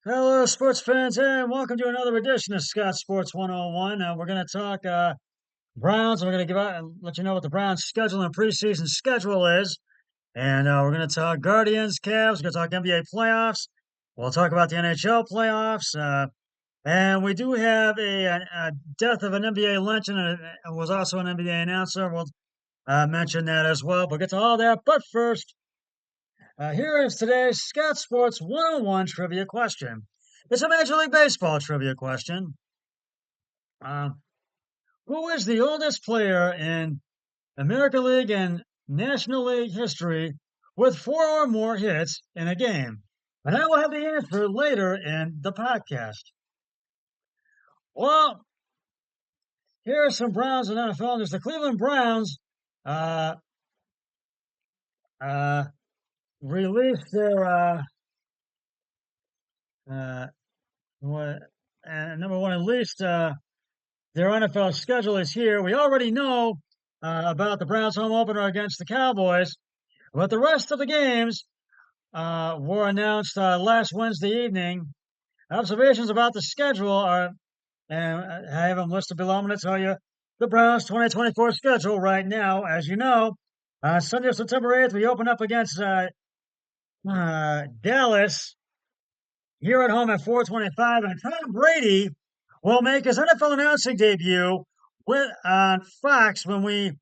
Hello, sports fans, and welcome to another edition of Scott Sports 101. We're going to talk Browns, and we're going to give out and let you know what the Browns' schedule and preseason schedule is. And we're going to talk Guardians, Cavs. We're going to talk NBA playoffs. We'll talk about the NHL playoffs. And we do have a death of an NBA legend, and it was also an NBA announcer. We'll mention that as well. We'll get to all that. But first, here is today's Scott Sports 101 trivia question. It's a Major League Baseball trivia question. Uh, who is the oldest player in American League and National League history with four or more hits in a game? And I will have the answer later in the podcast. Well, here are some Browns and NFL news. The Cleveland Browns uh, uh, released their uh, what, number one, at least their NFL schedule is here. We already know about the Browns home opener against the Cowboys, but the rest of the games were announced last Wednesday evening. Observations about the schedule are, and I have them listed below. I'm going to tell you the Browns 2024 schedule right now. As you know, Sunday, September 8th, we open up against Dallas here at home at 4:25, and Tom Brady will make his NFL announcing debut on Fox when we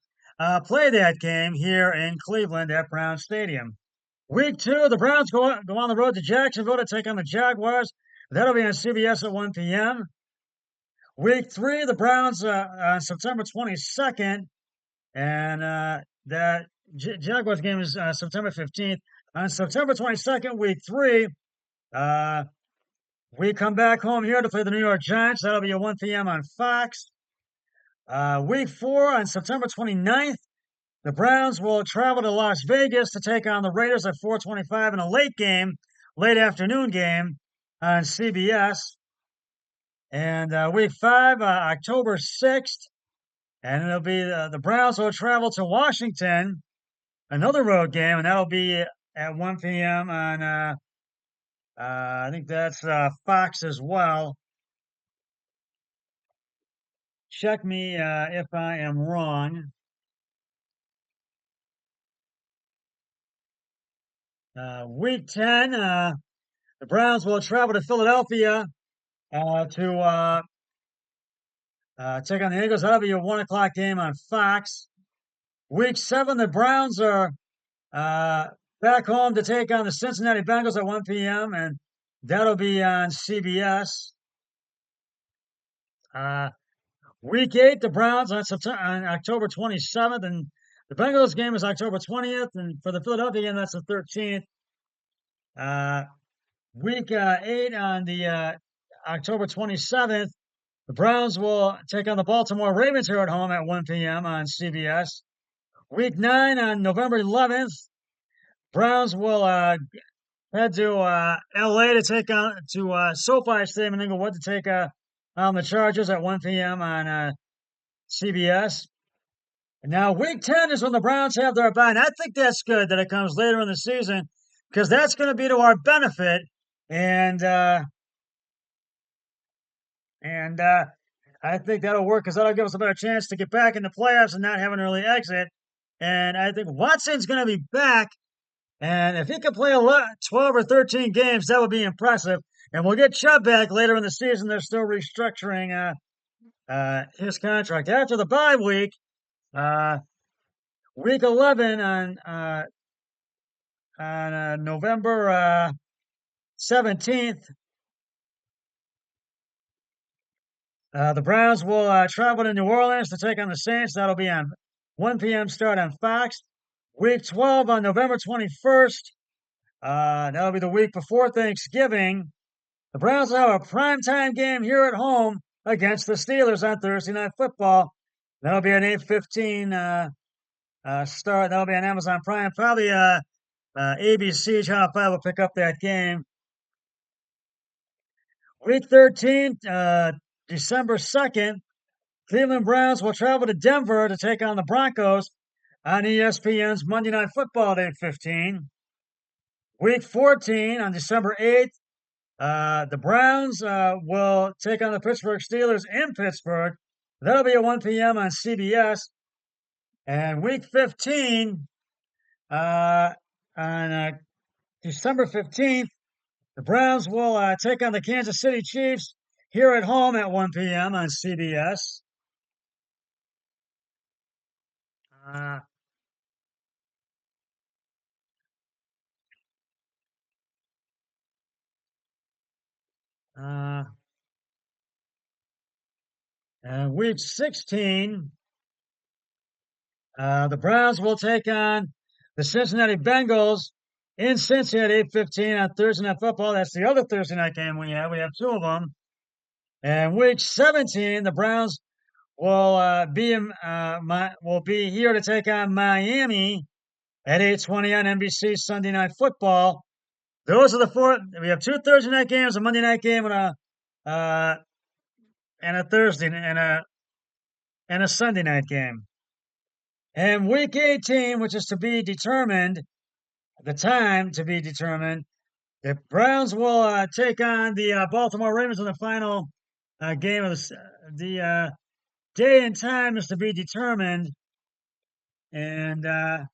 play that game here in Cleveland at Brown Stadium. Week two, the Browns go on the road to Jacksonville to take on the Jaguars. That'll be on CBS at 1 p.m. Week three, the Browns on September 22nd, and that Jaguars game is September 15th. On September 22nd, week three, uh, we come back home here to play the New York Giants. That'll be at 1 p.m. on Fox. Week four on September 29th, the Browns will travel to Las Vegas to take on the Raiders at 4:25 in a late afternoon game on CBS. And week five, October 6th, and it'll be the Browns will travel to Washington, another road game, and that'll be at 1 p.m. on, I think that's Fox as well. Check me if I am wrong. Week 10, the Browns will travel to Philadelphia to take on the Eagles. That'll be a 1 o'clock game on Fox. Week 7, the Browns are uh, back home to take on the Cincinnati Bengals at 1 p.m., and that'll be on CBS. Uh, Week 8, the Browns on October 27th, and the Bengals game is October 20th, and for the Philadelphia game, that's the 13th. Week 8 on the October 27th, the Browns will take on the Baltimore Ravens here at home at 1 p.m. on CBS. Week 9 on November 11th, Browns will head to LA to take on to SoFi Stadium in Inglewood to take on the Chargers at 1 p.m. on CBS. And now week 10 is when the Browns have their bye. And I think that's good that it comes later in the season because that's going to be to our benefit. And and I think that'll work because that'll give us a better chance to get back in the playoffs and not have an early exit. And I think Watson's going to be back. And if he can play 12 or 13 games, that would be impressive. And we'll get Chubb back later in the season. They're still restructuring his contract. After the bye week, week 11 on November 17th, the Browns will travel to New Orleans to take on the Saints. That'll be on 1 p.m. start on Fox. Week 12 on November 21st. That'll be the week before Thanksgiving. The Browns will have a primetime game here at home against the Steelers on Thursday Night Football. That'll be an 8:15 start. That'll be on Amazon Prime. Probably ABC Channel 5 will pick up that game. Week 13, December 2nd, Cleveland Browns will travel to Denver to take on the Broncos on ESPN's Monday Night Football at 8:15. Week 14 on December 8th, The Browns will take on the Pittsburgh Steelers in Pittsburgh. That'll be at 1 p.m. on CBS. And Week 15 on December 15th, the Browns will take on the Kansas City Chiefs here at home at 1 p.m. on CBS. Uh, uh, and Week 16, the Browns will take on the Cincinnati Bengals in Cincinnati at 8:15 on Thursday Night Football. That's the other Thursday night game we have. We have two of them. And Week 17, the Browns will be here to take on Miami at 8:20 on NBC Sunday Night Football. Those are the four. We have two Thursday night games, a Monday night game, uh, and a Thursday and a Sunday night game. And Week 18, which is to be determined, the time to be determined, the Browns will take on the Baltimore Ravens in the final game of the day and time is to be determined, and but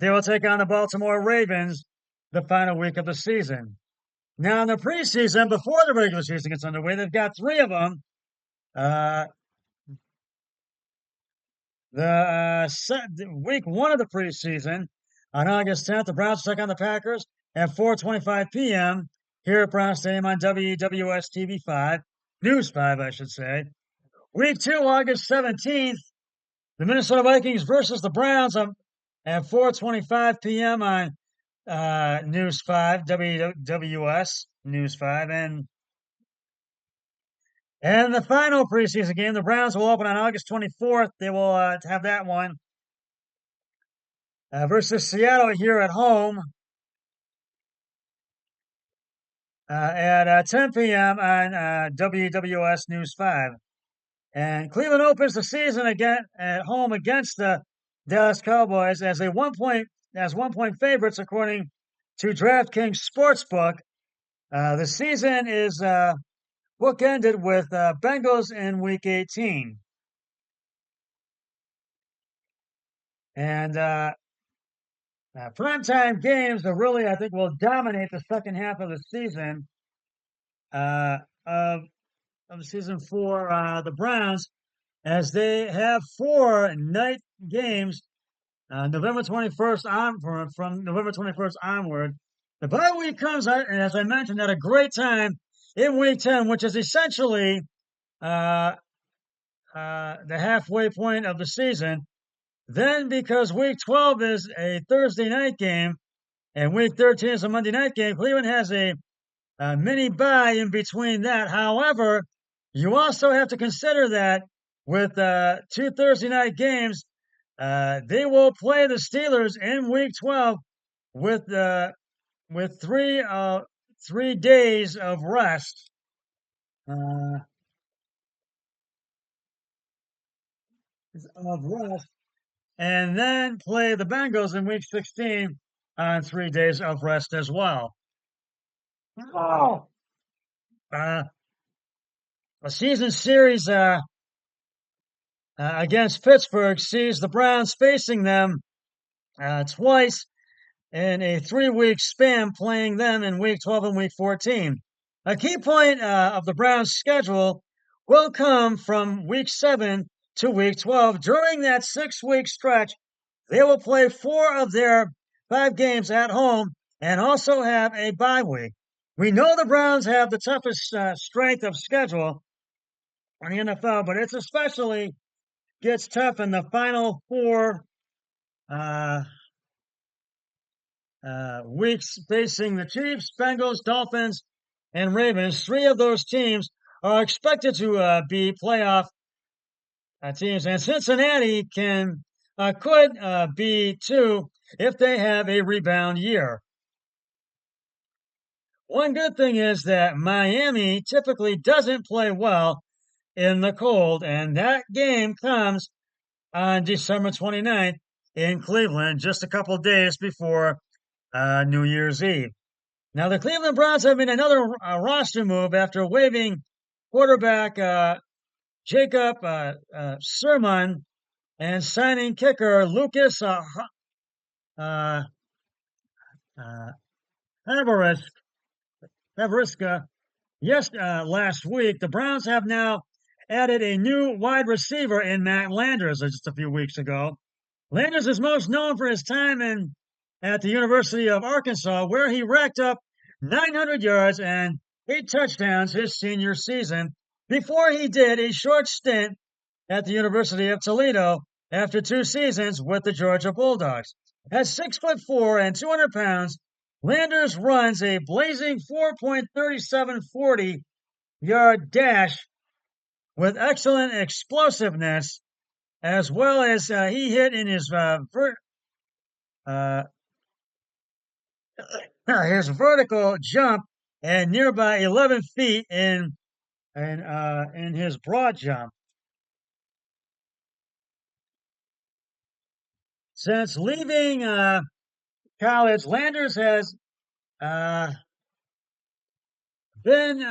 they will take on the Baltimore Ravens the final week of the season. Now, in the preseason, before the regular season gets underway, they've got three of them. Uh, Week one of the preseason on August 10th, the Browns take on the Packers at 4:25 p.m. here at Brown Stadium on WWS TV 5, News 5, I should say. Week 2, August 17th, the Minnesota Vikings versus the Browns at 4:25 p.m. on News 5, WWS News 5, and the final preseason game, the Browns will open on August 24th. They will have that one versus Seattle here at home at 10 p.m. on WWS News 5. And Cleveland opens the season again at home against the Dallas Cowboys as 1-point favorites according to DraftKings Sportsbook. The season is bookended with Bengals in Week 18. And primetime games are really, I think, will dominate the second half of the season of the season for the Browns, as they have four night games November 21st on from November 21st onward. The bye week comes, as I mentioned, at a great time in Week 10, which is essentially the halfway point of the season. Then, because Week 12 is a Thursday night game and Week 13 is a Monday night game, Cleveland has a mini bye in between that. However, you also have to consider that with two Thursday night games, they will play the Steelers in Week 12 with three days of rest. Uh, of rest, and then play the Bengals in Week 16 on 3 days of rest as well. Oh. A season series against Pittsburgh sees the Browns facing them twice in a 3-week span, playing them in Week 12 and Week 14. A key point of the Browns' schedule will come from Week 7 to Week 12. During that 6-week stretch, they will play 4 of their 5 games at home and also have a bye week. We know the Browns have the toughest strength of schedule in the NFL, but it's especially gets tough in the final 4 weeks, facing the Chiefs, Bengals, Dolphins, and Ravens. 3 of those teams are expected to be playoff teams, and Cincinnati could be too if they have a rebound year. One good thing is that Miami typically doesn't play well in the cold, and that game comes on December 29th in Cleveland, just a couple days before New Year's Eve. Now, the Cleveland Browns have made another roster move after waiving quarterback Jacob Sermon and signing kicker Lucas uh, uh, Havarisk, Havariska. Yes, last week, the Browns have now added a new wide receiver in Matt Landers just a few weeks ago. Landers is most known for his time at the University of Arkansas, where he racked up 900 yards and 8 touchdowns his senior season before he did a short stint at the University of Toledo after 2 seasons with the Georgia Bulldogs. At 6'4" and 200 pounds, Landers runs a blazing 4.3740 yard dash with excellent explosiveness, as well as he hit in uh, his vertical jump and nearby 11 feet in his broad jump. Since leaving college, Landers has uh, been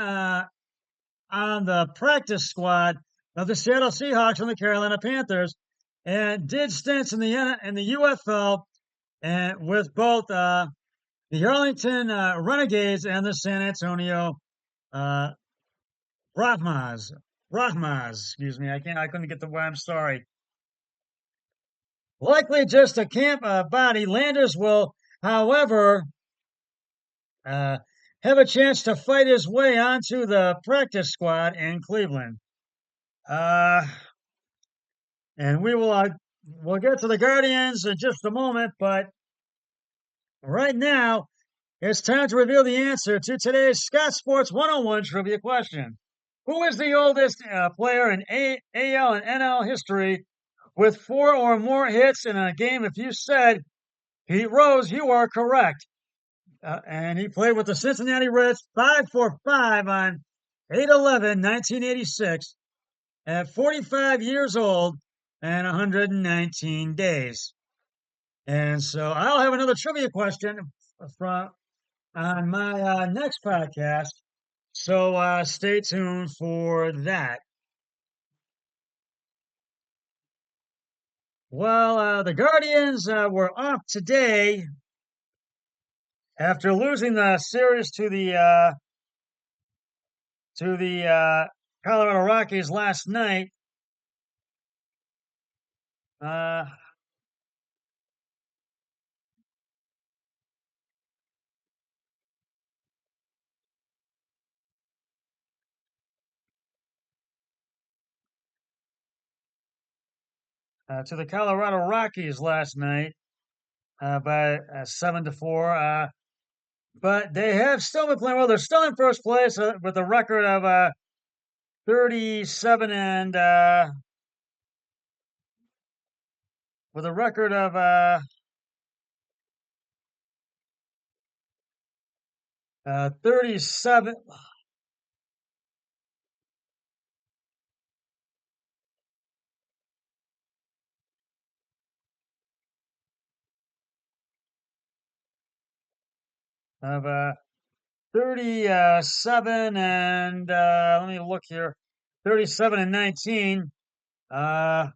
on the practice squad of the Seattle Seahawks and the Carolina Panthers, and did stints in the UFL and with both the Arlington Renegades and the San Antonio uh, Brahmas. Brahmas, excuse me. I couldn't get the word. I'm sorry. Likely just a camp body. Landers will, however, uh, have a chance to fight his way onto the practice squad in Cleveland. Uh, and we'll get to the Guardians in just a moment, but right now it's time to reveal the answer to today's Scott Sports 101 trivia question. Who is the oldest player in AL and NL history with 4 or more hits in a game? If you said Pete Rose, you are correct. And he played with the Cincinnati Reds 5 for 5 on 8/11/1986 at 45 years old and 119 days. And so I'll have another trivia question from on my next podcast. So stay tuned for that. Well, the Guardians were off today after losing the series to the Colorado Rockies last night. Uh, to the Colorado Rockies last night by 7-4. But they have still been playing well. They're still in first place with a record of 37 and with a record of 37. Of 37 and let me look here. 37 and 19. Now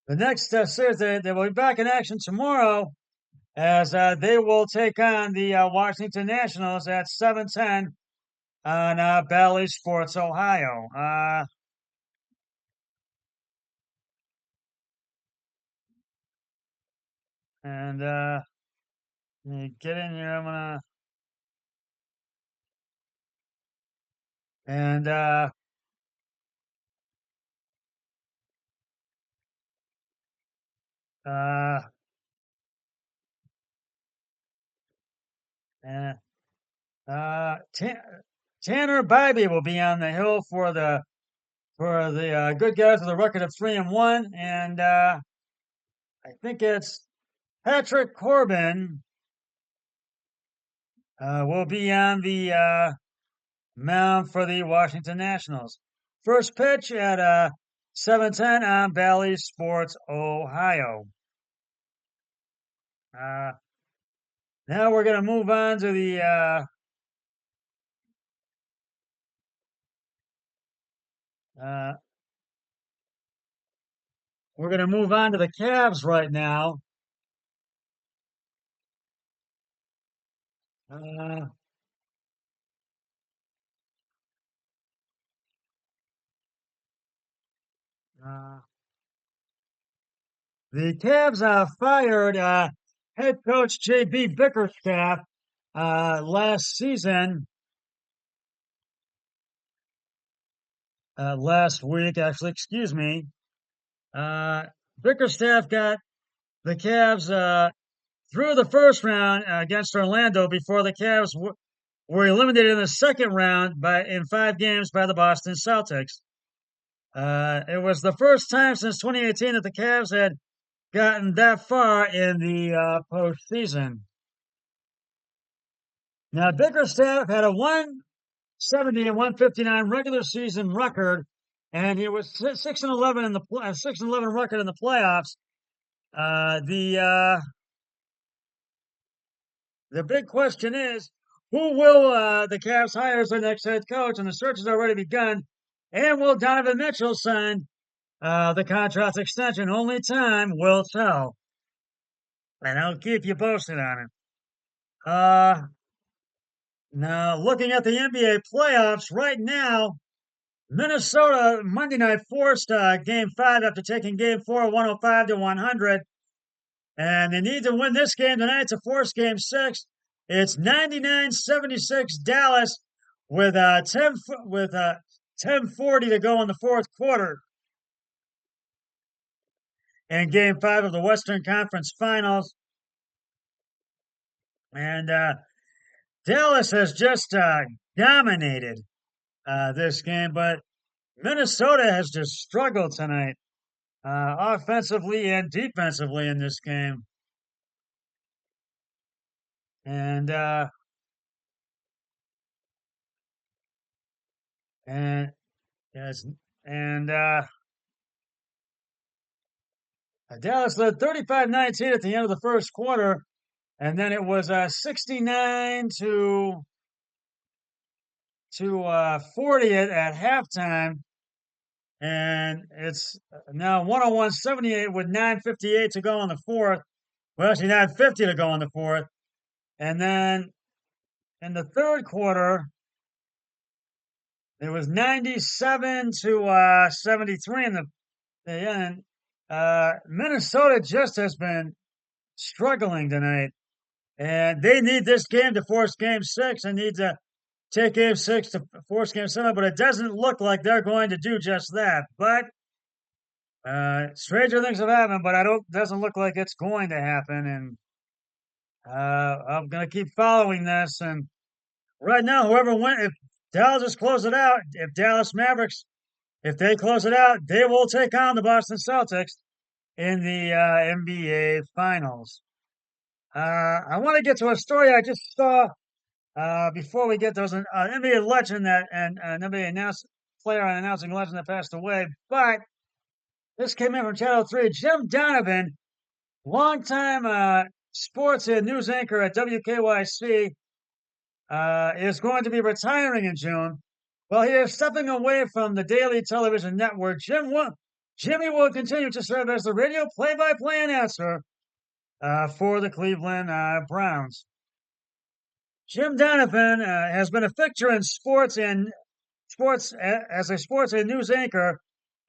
the next series they will be back in action tomorrow as they will take on the Washington Nationals at 7:10 on Bally Sports Ohio. And get in here. I'm gonna and uh, and Tanner Bybee will be on the hill for the good guys with a record of 3-1, and I think it's Patrick Corbin will be on the mound for the Washington Nationals. First pitch at 7:10 on Bally Sports Ohio. Uh, Now we're going to move on to uh, the Cavs right now. Uh, uh, the Cavs fired head coach J.B. Bickerstaff last week, actually, excuse me. Uh, Bickerstaff got the Cavs through the first round against Orlando before the Cavs were eliminated in the second round in 5 games by the Boston Celtics. It was the first time since 2018 that the Cavs had gotten that far in the postseason. Now, Bickerstaff had a 170 and 159 regular season record, and he was 6-11 in the 6-11 record in the playoffs. The big question is, who will the Cavs hire as their next head coach? And the search has already begun. And will Donovan Mitchell sign the contract extension? Only time will tell. And I'll keep you posted on it. Now, looking at the NBA playoffs right now, Minnesota Monday night forced game 5 after taking game 4 105 to 100. And they need to win this game tonight to force game 6. It's 99-76 Dallas with 10:40 to go in the fourth quarter in game 5 of the Western Conference Finals. And Dallas has just dominated this game, but Minnesota has just struggled tonight, offensively and defensively in this game. And and yes, and Dallas led 35-19 at the end of the first quarter, and then it was 69 to 40 at halftime, and it's now 101-78 with 9:58 to go in the fourth. Well, actually 9:50 to go in the fourth, and then in the third quarter it was 97 to 73 in the end. Minnesota just has been struggling tonight. And they need this game to force game 6 and need to take game 6 to force game 7, but it doesn't look like they're going to do just that. But stranger things have happened, but doesn't look like it's going to happen. And I'm going to keep following this. And right now, whoever wins, if Dallas just close it out, if Dallas Mavericks, if they close it out, they will take on the Boston Celtics in the NBA Finals. I want to get to a story I just saw before we get those NBA legend that and an NBA player and announcing legend that passed away. But this came in from Channel 3. Jim Donovan, longtime sports and news anchor at WKYC, is going to be retiring in June. Well, he is stepping away from the daily television network. Jimmy will continue to serve as the radio play-by-play announcer for the Cleveland Browns. Jim Donovan has been a fixture in sports as a sports and news anchor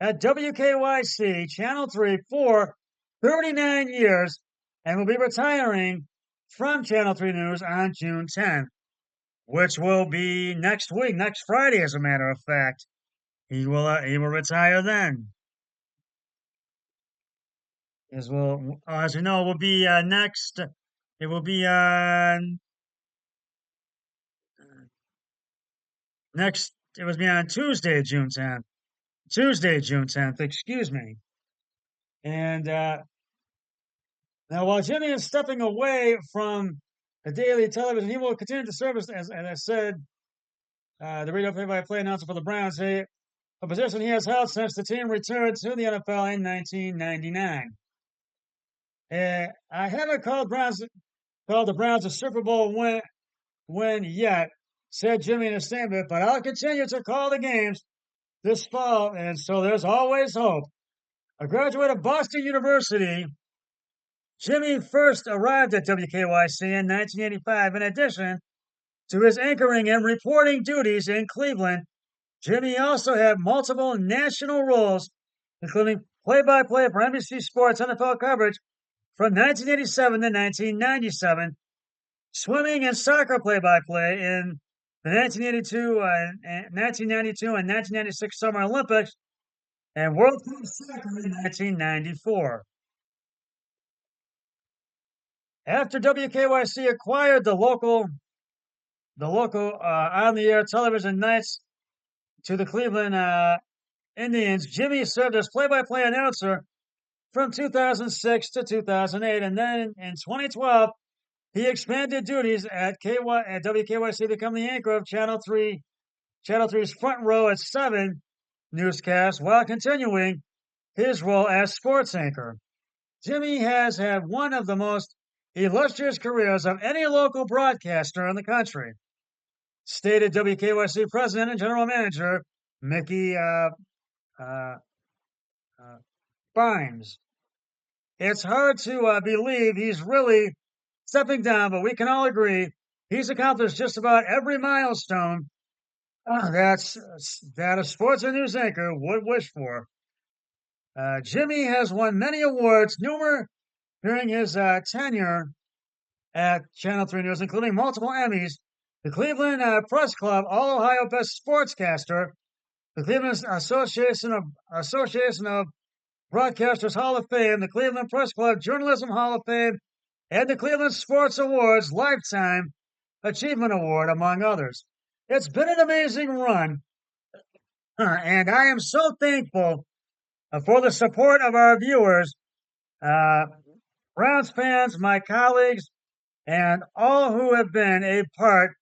at WKYC Channel 3 for 39 years and will be retiring from Channel 3 News on June 10th, which will be next week, next Friday, as a matter of fact. He will retire then. As we know, it will be next. It will be next. It was be on Tuesday, June 10th. Tuesday, June 10th. Excuse me. And now, while Jimmy is stepping away from the daily television, he will continue to serve as I said, the radio play-by-play announcer for the Browns, a position he has held since the team returned to the NFL in 1999. I haven't called the Browns a Super Bowl win yet, said Jimmy in a statement, but I'll continue to call the games this fall, and so there's always hope. A graduate of Boston University, Jimmy first arrived at WKYC in 1985. In addition to his anchoring and reporting duties in Cleveland, Jimmy also had multiple national roles, including play-by-play for NBC Sports NFL coverage from 1987 to 1997, swimming and soccer play-by-play in the 1992 and 1996 Summer Olympics, and World Cup soccer in 1994. After WKYC acquired the local on-the-air television nights to the Cleveland Indians, Jimmy served as play-by-play announcer from 2006 to 2008, and then in 2012 he expanded duties at WKYC, becoming the anchor of Channel 3's Front Row at 7 newscast, while continuing his role as sports anchor. Jimmy has had one of the most illustrious careers of any local broadcaster in the country, stated WKYC president and general manager Mickey uh, uh, Bynes. It's hard to believe he's really stepping down, but we can all agree he's accomplished just about every milestone that a sports and news anchor would wish for. Jimmy has won many awards, numerous during his tenure at Channel 3 News, including multiple Emmys, the Cleveland Press Club All Ohio Best Sportscaster, the Cleveland Association of Broadcasters Hall of Fame, the Cleveland Press Club Journalism Hall of Fame, and the Cleveland Sports Awards Lifetime Achievement Award, among others. It's been an amazing run, and I am so thankful for the support of our viewers, uh, Browns fans, my colleagues, and all who have been a part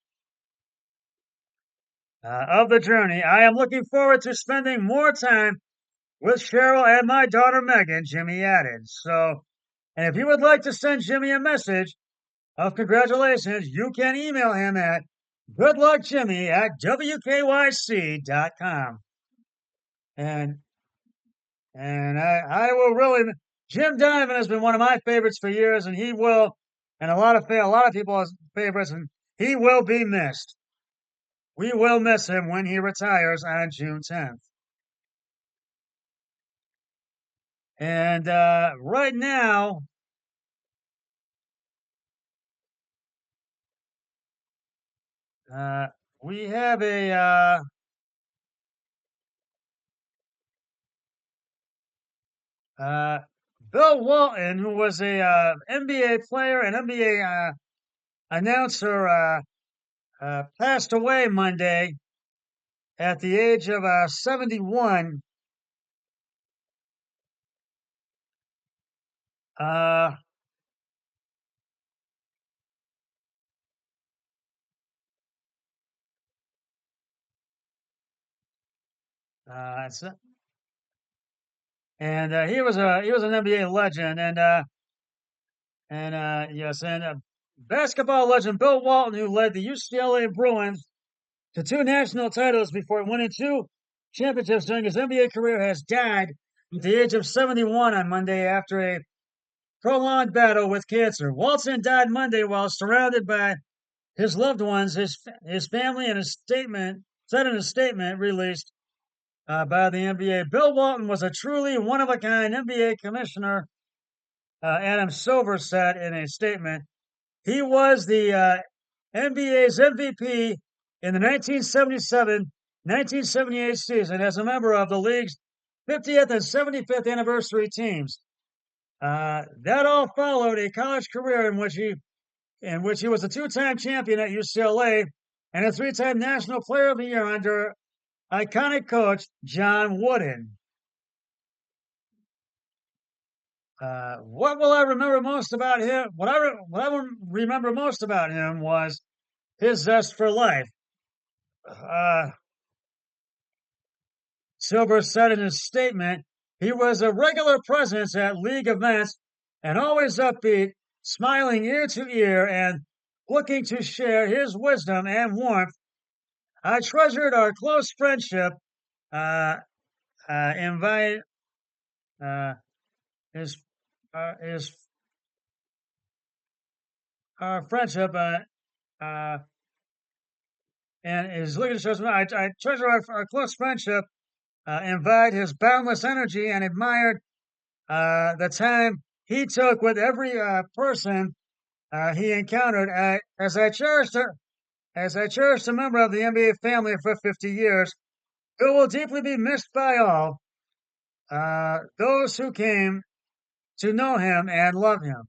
of the journey. I am looking forward to spending more time with Cheryl and my daughter Megan, Jimmy added. So, and if you would like to send Jimmy a message of congratulations, you can email him at goodluckjimmy at wkyc.com. And I will really, Jim Donovan has been one of my favorites for years, and he will, and a lot of people's favorites, and he will be missed. We will miss him when he retires on June 10th. And right now, we have a Bill Walton, who was a NBA player and NBA announcer, passed away Monday at the age of 71. Uh, it's, and he was an NBA legend, and yes, and basketball legend Bill Walton, who led the UCLA Bruins to two national titles before winning two championships during his NBA career, has died at the age of 71 on Monday after a prolonged battle with cancer. Walton died Monday while surrounded by his loved ones. His family in a statement said in a statement released by the NBA, Bill Walton was a truly one of a kind NBA commissioner. Adam Silver said in a statement, he was the NBA's MVP in the 1977-1978 season as a member of the league's 50th and 75th anniversary teams. That all followed a college career in which he was a two-time champion at UCLA and a three-time National Player of the Year under iconic coach John Wooden. What will I remember most about him? What I remember most about him was his zest for life. Uh, Silver said in his statement, he was a regular presence at league events and always upbeat, smiling ear to ear and looking to share his wisdom and warmth. I treasured our close friendship. Uh, invite uh, his his our friendship uh, and his looking to show. I treasure our close friendship. Invite his boundless energy and admired the time he took with every person he encountered. As I cherished a member of the NBA family for 50 years, Bill will deeply be missed by all those who came to know him and love him.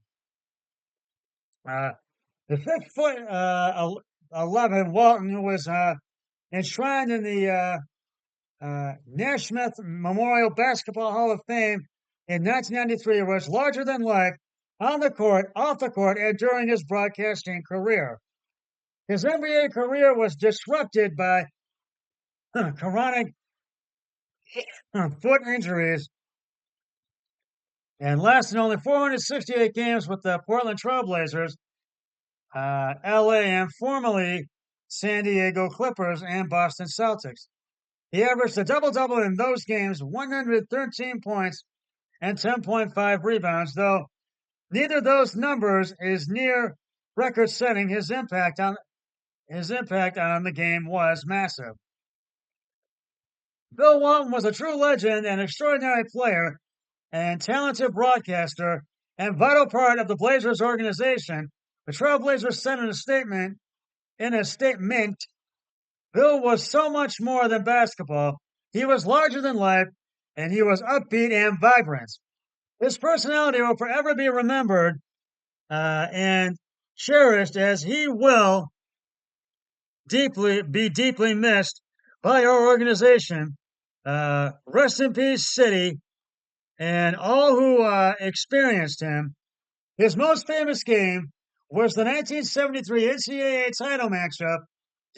Uh, the 6 foot 11 Walton, who was enshrined in the Naismith Memorial Basketball Hall of Fame in 1993, was larger than life on the court, off the court, and during his broadcasting career. His NBA career was disrupted by chronic foot injuries and lasted only 468 games with the Portland Trailblazers, LA, and formerly San Diego Clippers and Boston Celtics. He averaged a double-double in those games, 113 points and 10.5 rebounds, though neither of those numbers is near record-setting. His impact on the game was massive. Bill Walton was a true legend, an extraordinary player, and talented broadcaster, and vital part of the Blazers organization. The Trailblazers said in a statement, Bill was so much more than basketball. He was larger than life, and he was upbeat and vibrant. His personality will forever be remembered and cherished, as he will deeply missed by our organization. Rest in peace, City, and all who experienced him. His most famous game was the 1973 NCAA title matchup,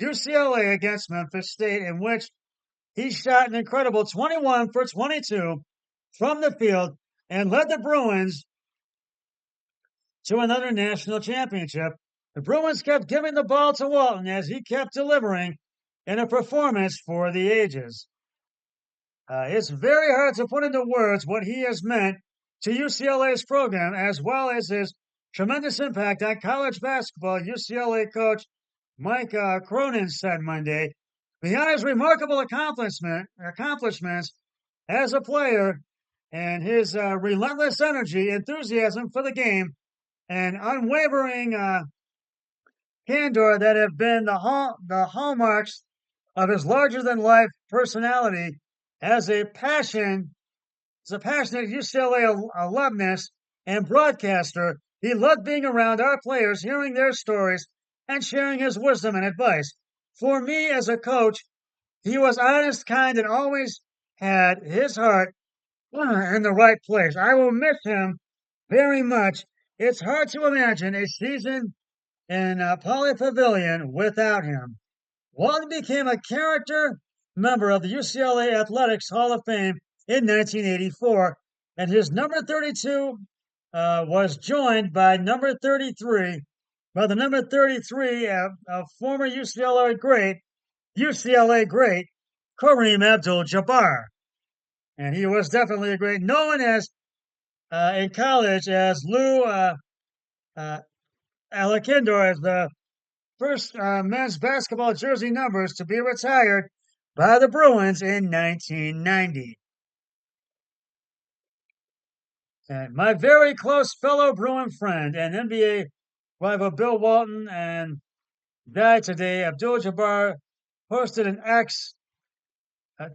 UCLA against Memphis State, in which he shot an incredible 21 for 22 from the field and led the Bruins to another national championship. The Bruins kept giving the ball to Walton as he kept delivering in a performance for the ages. It's very hard to put into words what he has meant to UCLA's program, as well as his tremendous impact on college basketball. UCLA coach Mike Cronin said Monday, beyond his remarkable accomplishments as a player and his relentless energy, enthusiasm for the game, and unwavering candor that have been the hallmarks of his larger-than-life personality, as a passionate UCLA alumnus and broadcaster, he loved being around our players, hearing their stories, and sharing his wisdom and advice. For me as a coach, he was honest, kind, and always had his heart in the right place. I will miss him very much. It's hard to imagine a season in Pauley Pavilion without him. Walton became a character member of the UCLA Athletics Hall of Fame in 1984, and his number 32 was joined by the number 33 of former UCLA great Kareem Abdul-Jabbar, and he was definitely a great, known as in college as Lou Alcindor, as the first men's basketball jersey numbers to be retired by the Bruins in 1990. And my very close fellow Bruin friend and NBA rival Bill Walton and died today. Abdul-Jabbar posted an X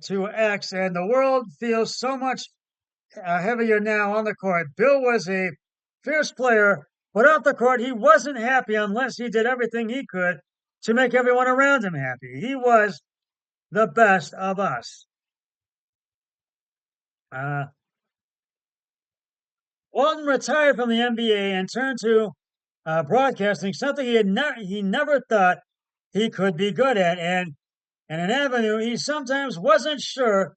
to X, and the world feels so much heavier now on the court. Bill was a fierce player, but off the court, he wasn't happy unless he did everything he could to make everyone around him happy. He was the best of us. Walton retired from the NBA and turned to broadcasting, something he never thought he could be good at, and an avenue he sometimes wasn't sure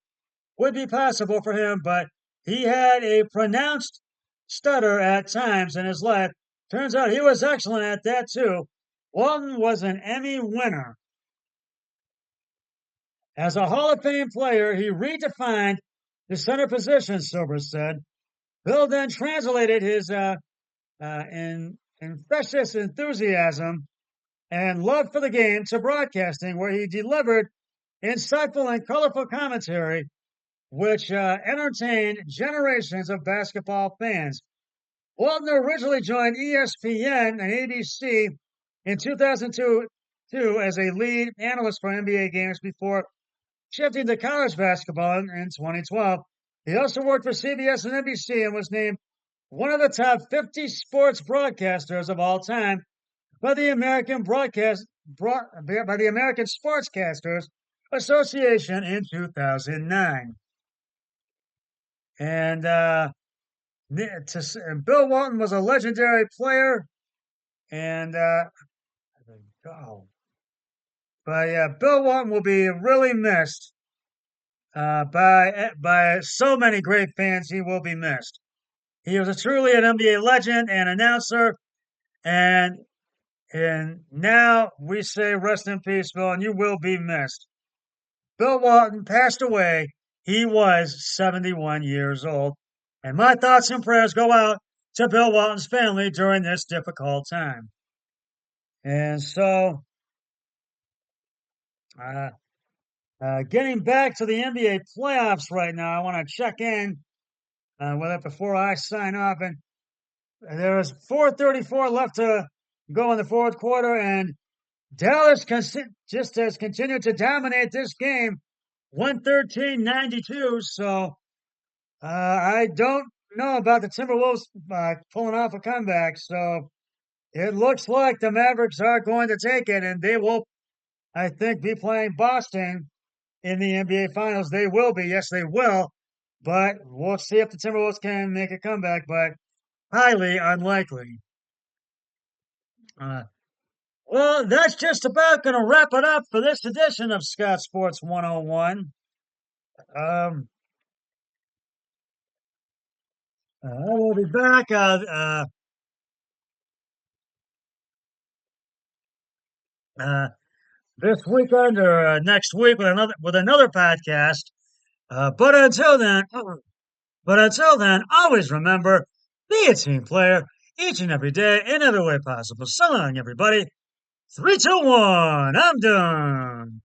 would be possible for him, but he had a pronounced stutter at times in his life. Turns out he was excellent at that too. Walton was an Emmy winner. As a Hall of Fame player, he redefined the center position, Silver said. Bill then translated his infectious enthusiasm and love for the game to broadcasting, where he delivered insightful and colorful commentary, which entertained generations of basketball fans. Walton originally joined ESPN and ABC in 2002 as a lead analyst for NBA games before shifting to college basketball in 2012. He also worked for CBS and NBC and was named one of the top 50 sports broadcasters of all time by the American Sportscasters Association in 2009. And Bill Walton was a legendary player, and but yeah, Bill Walton will be really missed by so many great fans. He will be missed. He was truly an NBA legend and announcer, and now we say rest in peace, Bill, and you will be missed. Bill Walton passed away. He was 71 years old. And my thoughts and prayers go out to Bill Walton's family during this difficult time. And so, uh, getting back to the NBA playoffs right now, I want to check in with it before I sign off. And there is 4:34 left to go in the fourth quarter, and Dallas just has continued to dominate this game, 113-92. So I don't know about the Timberwolves pulling off a comeback. So it looks like the Mavericks are going to take it, and they will, I think, be playing Boston in the NBA Finals. They will be, yes, they will. But we'll see if the Timberwolves can make a comeback, but highly unlikely. Uh, well, that's just about going to wrap it up for this edition of Scott Sports 101. I will be back uh, this weekend or next week with another podcast. But until then, always remember, be a team player each and every day in every way possible. So long, everybody. 3, 2, 1. I'm done.